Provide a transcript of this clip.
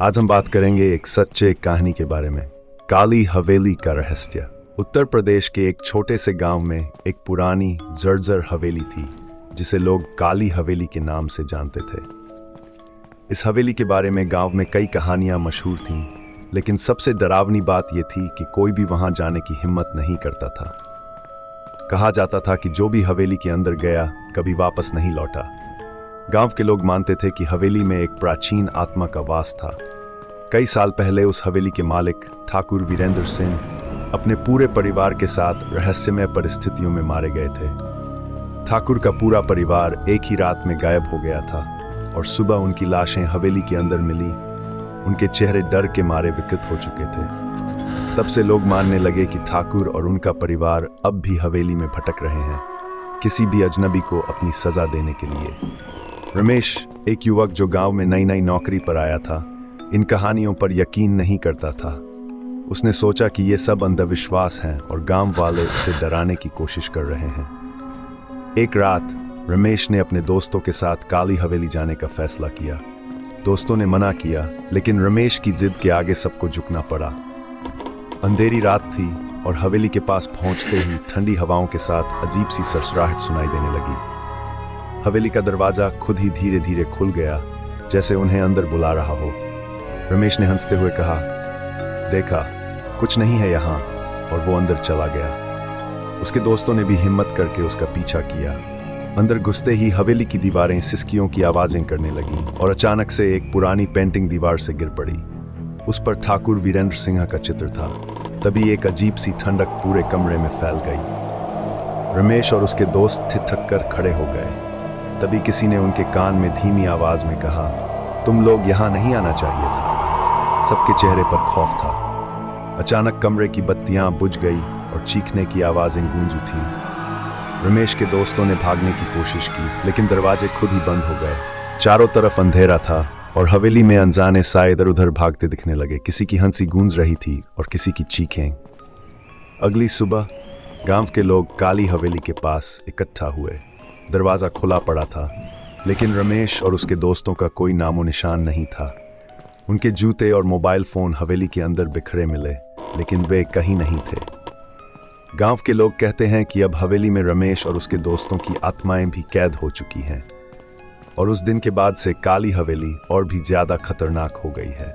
आज हम बात करेंगे एक सच्चे कहानी के बारे में, काली हवेली का रहस्य। उत्तर प्रदेश के एक छोटे से गांव में एक पुरानी जर्जर हवेली थी जिसे लोग काली हवेली के नाम से जानते थे। इस हवेली के बारे में गांव में कई कहानियां मशहूर थीं, लेकिन सबसे डरावनी बात यह थी कि कोई भी वहां जाने की हिम्मत नहीं करता था। कहा जाता था कि जो भी हवेली के अंदर गया कभी वापस नहीं लौटा। गांव के लोग मानते थे कि हवेली में एक प्राचीन आत्मा का वास था। कई साल पहले उस हवेली के मालिक ठाकुर वीरेंद्र सिंह अपने पूरे परिवार के साथ रहस्यमय परिस्थितियों में मारे गए थे। ठाकुर का पूरा परिवार एक ही रात में गायब हो गया था और सुबह उनकी लाशें हवेली के अंदर मिली। उनके चेहरे डर के मारे विकृत हो चुके थे। तब से लोग मानने लगे कि ठाकुर और उनका परिवार अब भी हवेली में भटक रहे हैं, किसी भी अजनबी को अपनी सजा देने के लिए। रमेश, एक युवक जो गांव में नई नई नौकरी पर आया था, इन कहानियों पर यकीन नहीं करता था। उसने सोचा कि ये सब अंधविश्वास हैं और गांव वाले उसे डराने की कोशिश कर रहे हैं। एक रात रमेश ने अपने दोस्तों के साथ काली हवेली जाने का फैसला किया। दोस्तों ने मना किया, लेकिन रमेश की जिद के आगे सबको झुकना पड़ा। अंधेरी रात थी और हवेली के पास पहुंचते ही ठंडी हवाओं के साथ अजीब सी सरसराहट सुनाई देने लगी। हवेली का दरवाजा खुद ही धीरे धीरे खुल गया, जैसे उन्हें अंदर बुला रहा हो। रमेश ने हंसते हुए कहा, देखा, कुछ नहीं है यहाँ, और वो अंदर चला गया। उसके दोस्तों ने भी हिम्मत करके उसका पीछा किया। अंदर घुसते ही हवेली की दीवारें सिसकियों की आवाजें करने लगीं और अचानक से एक पुरानी पेंटिंग दीवार से गिर पड़ी। उस पर ठाकुर वीरेंद्र सिंह का चित्र था। तभी एक अजीब सी ठंडक पूरे कमरे में फैल गई। रमेश और उसके दोस्त ठिठक कर खड़े हो गए। तभी किसी ने उनके कान में धीमी आवाज में कहा, तुम लोग यहाँ नहीं आना चाहिए था। सबके चेहरे पर खौफ था। अचानक कमरे की बत्तियां बुझ गई और चीखने की आवाजें गूंज उठी। रमेश के दोस्तों ने भागने की कोशिश की, लेकिन दरवाजे खुद ही बंद हो गए। चारों तरफ अंधेरा था और हवेली में अनजाने साए इधर उधर भागते दिखने लगे। किसी की हंसी गूंज रही थी और किसी की चीखें। अगली सुबह गांव के लोग काली हवेली के पास इकट्ठा हुए। दरवाजा खुला पड़ा था, लेकिन रमेश और उसके दोस्तों का कोई नामो निशान नहीं था। उनके जूते और मोबाइल फोन हवेली के अंदर बिखरे मिले, लेकिन वे कहीं नहीं थे। गांव के लोग कहते हैं कि अब हवेली में रमेश और उसके दोस्तों की आत्माएं भी कैद हो चुकी हैं, और उस दिन के बाद से काली हवेली और भी ज्यादा खतरनाक हो गई है।